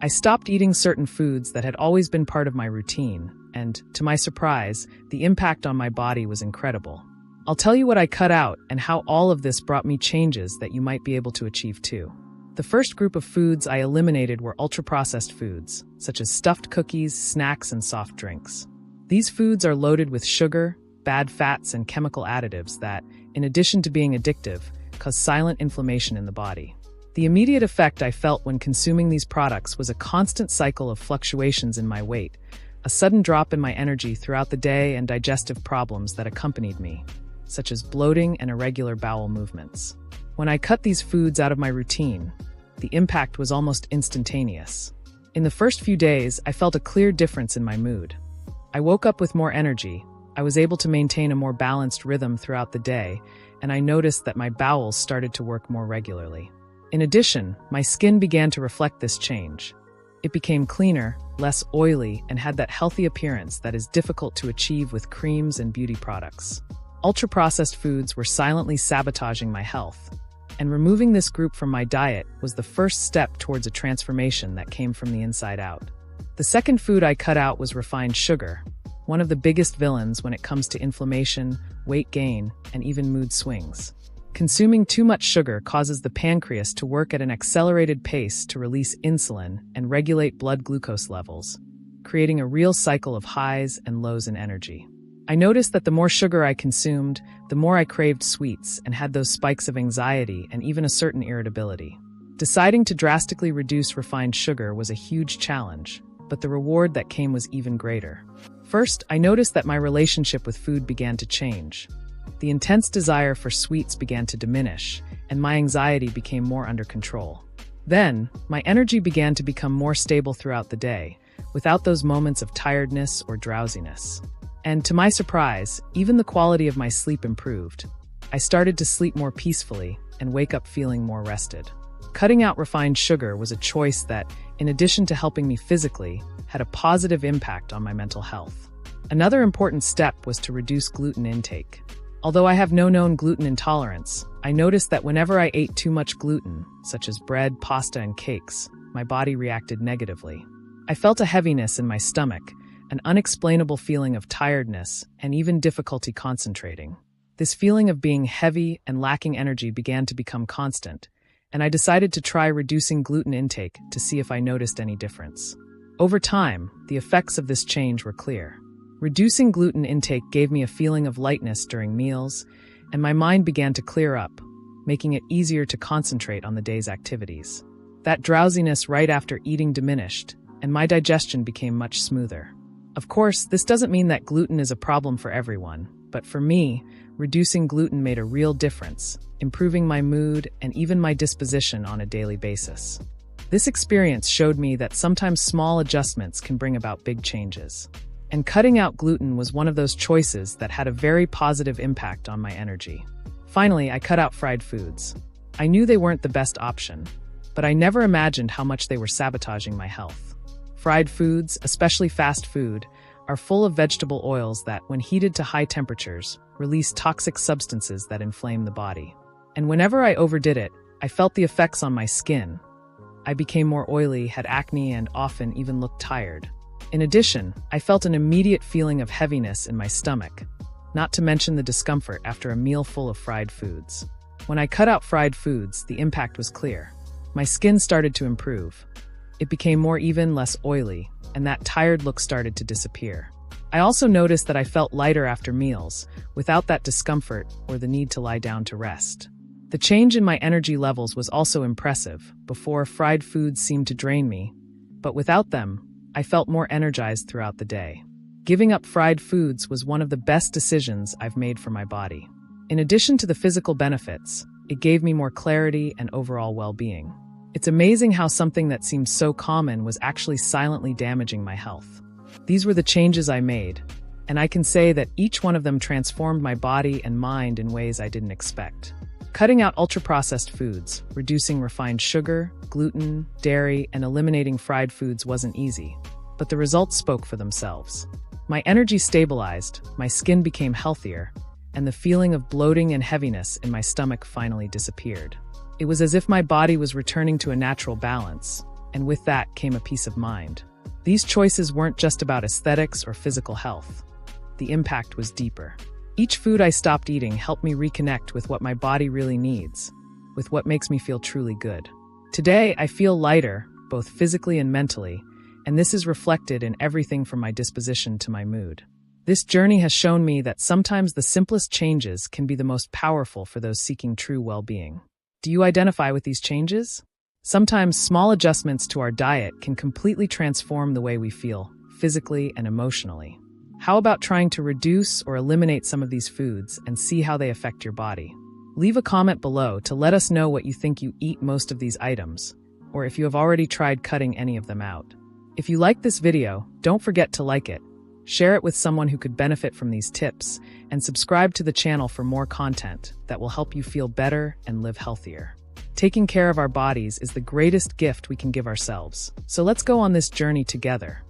I stopped eating certain foods that had always been part of my routine, and, to my surprise, the impact on my body was incredible. I'll tell you what I cut out and how all of this brought me changes that you might be able to achieve too. The first group of foods I eliminated were ultra-processed foods, such as stuffed cookies, snacks, and soft drinks. These foods are loaded with sugar, bad fats, and chemical additives that, in addition to being addictive, cause silent inflammation in the body. The immediate effect I felt when consuming these products was a constant cycle of fluctuations in my weight, a sudden drop in my energy throughout the day, and digestive problems that accompanied me, such as bloating and irregular bowel movements. When I cut these foods out of my routine, the impact was almost instantaneous. In the first few days, I felt a clear difference in my mood. I woke up with more energy, I was able to maintain a more balanced rhythm throughout the day, and I noticed that my bowels started to work more regularly. In addition, my skin began to reflect this change. It became cleaner, less oily, and had that healthy appearance that is difficult to achieve with creams and beauty products. Ultra-processed foods were silently sabotaging my health, and removing this group from my diet was the first step towards a transformation that came from the inside out. The second food I cut out was refined sugar, one of the biggest villains when it comes to inflammation, weight gain, and even mood swings. Consuming too much sugar causes the pancreas to work at an accelerated pace to release insulin and regulate blood glucose levels, creating a real cycle of highs and lows in energy. I noticed that the more sugar I consumed, the more I craved sweets and had those spikes of anxiety and even a certain irritability. Deciding to drastically reduce refined sugar was a huge challenge, but the reward that came was even greater. First, I noticed that my relationship with food began to change. The intense desire for sweets began to diminish, and my anxiety became more under control. Then, my energy began to become more stable throughout the day, without those moments of tiredness or drowsiness. And to my surprise, even the quality of my sleep improved. I started to sleep more peacefully and wake up feeling more rested. Cutting out refined sugar was a choice that, in addition to helping me physically, had a positive impact on my mental health. Another important step was to reduce gluten intake. Although I have no known gluten intolerance, I noticed that whenever I ate too much gluten, such as bread, pasta, and cakes, my body reacted negatively. I felt a heaviness in my stomach, an unexplainable feeling of tiredness, and even difficulty concentrating. This feeling of being heavy and lacking energy began to become constant, and I decided to try reducing gluten intake to see if I noticed any difference. Over time, the effects of this change were clear. Reducing gluten intake gave me a feeling of lightness during meals, and my mind began to clear up, making it easier to concentrate on the day's activities. That drowsiness right after eating diminished, and my digestion became much smoother. Of course, this doesn't mean that gluten is a problem for everyone, but for me, reducing gluten made a real difference, improving my mood and even my disposition on a daily basis. This experience showed me that sometimes small adjustments can bring about big changes. And cutting out gluten was one of those choices that had a very positive impact on my energy. Finally, I cut out fried foods. I knew they weren't the best option, but I never imagined how much they were sabotaging my health. Fried foods, especially fast food, are full of vegetable oils that, when heated to high temperatures, release toxic substances that inflame the body. And whenever I overdid it, I felt the effects on my skin. I became more oily, had acne, and often even looked tired. In addition, I felt an immediate feeling of heaviness in my stomach, not to mention the discomfort after a meal full of fried foods. When I cut out fried foods, the impact was clear. My skin started to improve. It became more even, less oily, and that tired look started to disappear. I also noticed that I felt lighter after meals, without that discomfort or the need to lie down to rest. The change in my energy levels was also impressive. Before, fried foods seemed to drain me, but without them, I felt more energized throughout the day. Giving up fried foods was one of the best decisions I've made for my body. In addition to the physical benefits, it gave me more clarity and overall well-being. It's amazing how something that seems so common was actually silently damaging my health. These were the changes I made, and I can say that each one of them transformed my body and mind in ways I didn't expect. Cutting out ultra-processed foods, reducing refined sugar, gluten, dairy, and eliminating fried foods wasn't easy, but the results spoke for themselves. My energy stabilized, my skin became healthier, and the feeling of bloating and heaviness in my stomach finally disappeared. It was as if my body was returning to a natural balance, and with that came a peace of mind. These choices weren't just about aesthetics or physical health. The impact was deeper. Each food I stopped eating helped me reconnect with what my body really needs, with what makes me feel truly good. Today, I feel lighter, both physically and mentally, and this is reflected in everything from my disposition to my mood. This journey has shown me that sometimes the simplest changes can be the most powerful for those seeking true well-being. Do you identify with these changes? Sometimes small adjustments to our diet can completely transform the way we feel, physically and emotionally. How about trying to reduce or eliminate some of these foods and see how they affect your body? Leave a comment below to let us know what you think you eat most of these items, or if you have already tried cutting any of them out. If you like this video, don't forget to like it, share it with someone who could benefit from these tips, and subscribe to the channel for more content that will help you feel better and live healthier. Taking care of our bodies is the greatest gift we can give ourselves, so let's go on this journey together.